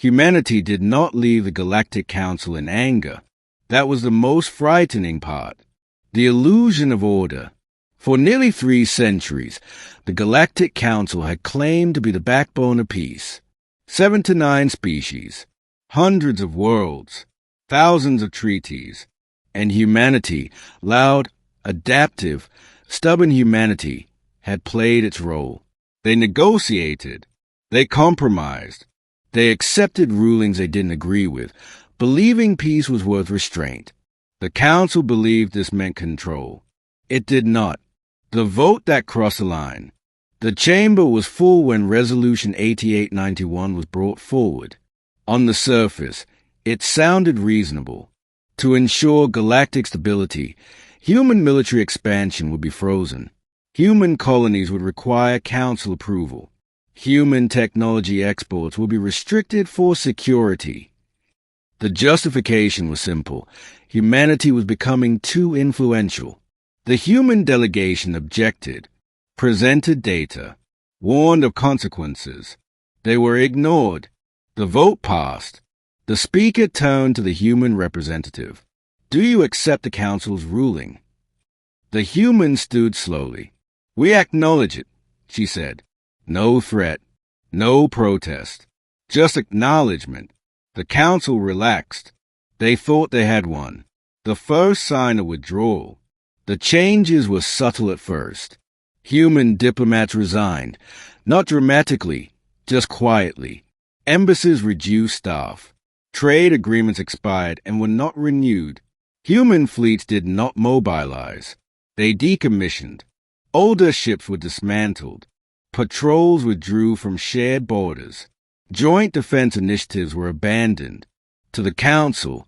Humanity did not leave the Galactic Council in anger. That was the most frightening part. The illusion of order. For nearly 3 centuries, the Galactic Council had claimed to be the backbone of peace. 7 to 9 species, hundreds of worlds, thousands of treaties, and humanity, loud, adaptive, stubborn humanity, had played its role. They negotiated. They compromised. They accepted rulings they didn't agree with, believing peace was worth restraint. The Council believed this meant control. It did not. The vote that crossed the line. The chamber was full when Resolution 8891 was brought forward. On the surface, it sounded reasonable. To ensure galactic stability, human military expansion would be frozen. Human colonies would require Council approval. Human technology exports would be restricted for security. The justification was simple. Humanity was becoming too influential. The human delegation objected, presented data, warned of consequences. They were ignored. The vote passed. The speaker turned to the human representative. "Do you accept the Council's ruling?" The human stood slowly. "We acknowledge it," she said. No threat, no protest, just acknowledgement. The Council relaxed. They thought they had won. The first sign of withdrawal. The changes were subtle at first. Human diplomats resigned, not dramatically, just quietly. Embassies reduced staff. Trade agreements expired and were not renewed. Human fleets did not mobilize. They decommissioned. Older ships were dismantled. Patrols withdrew from shared borders. Joint defense initiatives were abandoned. To the Council,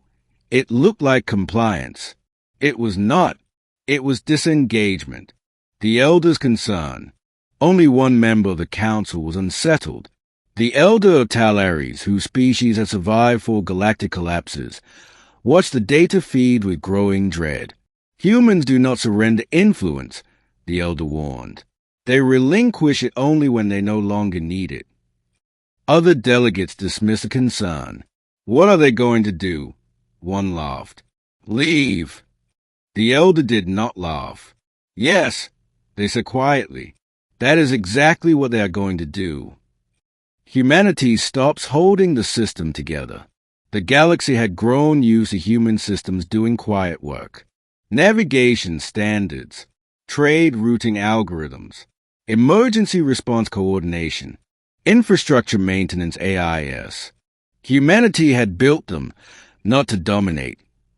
it looked like compliance. It was not. It was disengagement. The elders concerned. Only one member of the Council was unsettled. The elder of Tal Ares, whose species had survived 4 galactic collapses, watched the data feed with growing dread. Humans do not surrender influence, the elder warned. They relinquish it only when they no longer need it. Other delegates dismissed the concern. "What are they going to do?" One laughed. "Leave." The elder did not laugh. "Yes," they said quietly. "That is exactly what they are going to do." Humanity stops holding the system together. The galaxy had grown used to human systems doing quiet work. Navigation standards, trade routing algorithms, emergency response coordination, infrastructure maintenance AIS. Humanity had built them, not to dominate,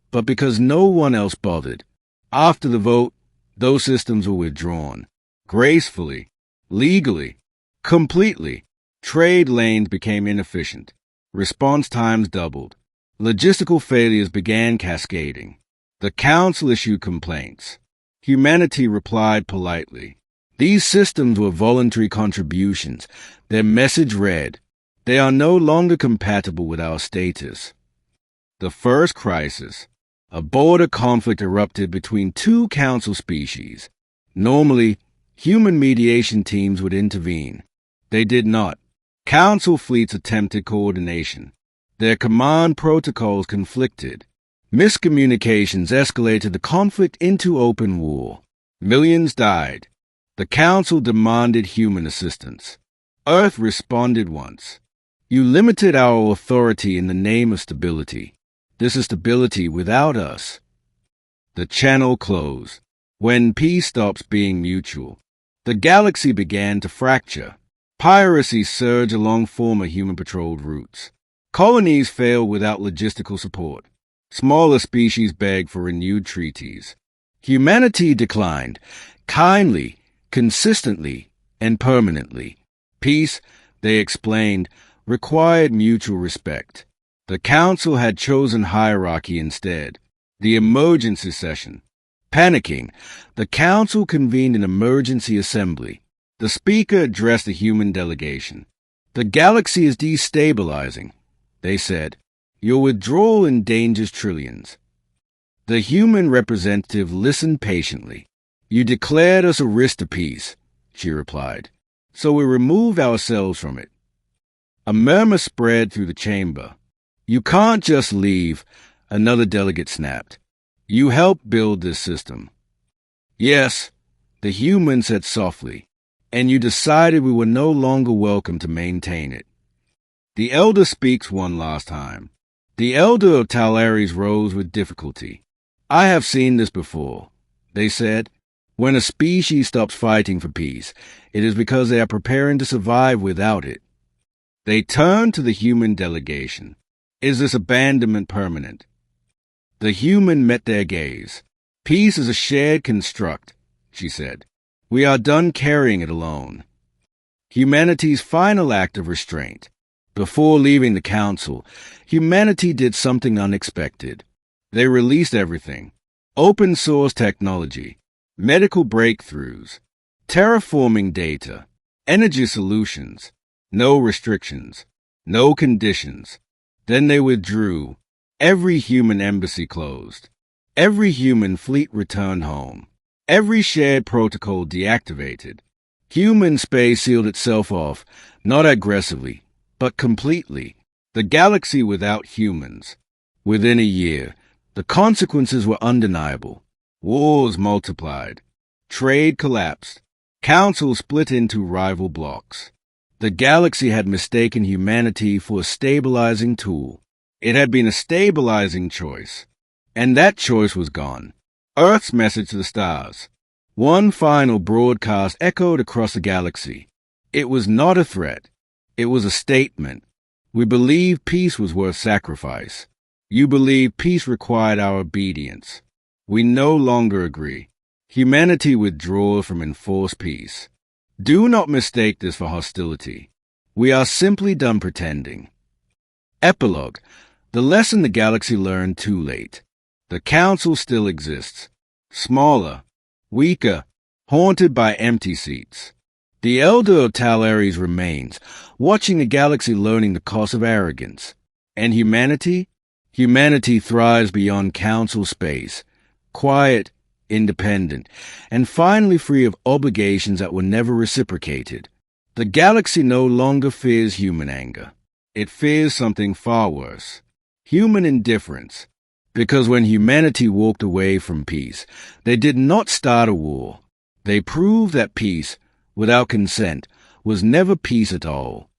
but because no one else bothered. After the vote, those systems were withdrawn. Gracefully, legally, completely. Trade lanes became inefficient. Response times doubled. Logistical failures began cascading. The Council issued complaints. Humanity replied politely. These systems were voluntary contributions. Their message read, "They are no longer compatible with our status." The first crisis, a border conflict erupted between 2 Council species. Normally, human mediation teams would intervene. They did not. Council fleets attempted coordination. Their command protocols conflicted. Miscommunications escalated the conflict into open war. Millions died. The Council demanded human assistance. Earth responded once. "You limited our authority in the name of stability. This is stability without us." The channel closed. When peace stops being mutual, the galaxy began to fracture. Piracy surged along former human-patrolled routes. Colonies failed without logistical support. Smaller species begged for renewed treaties. Humanity declined, kindly, consistently, and permanently. Peace, they explained, required mutual respect. The Council had chosen hierarchy instead. The emergency session. Panicking, the Council convened an emergency assembly. The speaker addressed the human delegation. "The galaxy is destabilizing," they said. "Your withdrawal endangers trillions." The human representative listened patiently. "You declared us a risk to peace," she replied. "So we removed ourselves from it." A murmur spread through the chamber. "You can't just leave," another delegate snapped. "You helped build this system." "Yes," the human said softly, "and you decided we were no longer welcome to maintain it." The elder speaks one last time. The elder of Talares rose with difficulty. "I have seen this before," they said. "When a species stops fighting for peace, it is because they are preparing to survive without it." They turned to the human delegation. "Is this abandonment permanent?" The human met their gaze. "Peace is a shared construct," she said. "We are done carrying it alone." Humanity's final act of restraint. Before leaving the council, humanity did something unexpected. They released everything. Open source technology, medical breakthroughs, terraforming data, energy solutions, no restrictions, no conditions. Then they withdrew. Every human embassy closed. Every human fleet returned home. Every shared protocol deactivated. Human space sealed itself off, not aggressively, but completely. The galaxy without humans. Within a year, the consequences were undeniable. Wars multiplied. Trade collapsed. Councils split into rival blocks. The galaxy had mistaken humanity for a stabilizing tool. It had been a stabilizing choice. And that choice was gone. Earth's message to the stars. One final broadcast echoed across the galaxy. It was not a threat. It was a statement. We believed peace was worth sacrifice. You believed peace required our obedience. We no longer agree. Humanity withdraws from enforced peace. Do not mistake this for hostility. We are simply done pretending. Epilogue. The lesson the galaxy learned too late. The Council still exists. Smaller, weaker, haunted by empty seats. The elder of Talares remains, watching the galaxy learning the cost of arrogance. And humanity? Humanity thrives beyond council space, quiet, independent, and finally free of obligations that were never reciprocated. The galaxy no longer fears human anger. It fears something far worse. Human indifference. Because when humanity walked away from peace, they did not start a war. They proved that peace, without consent, was never peace at all.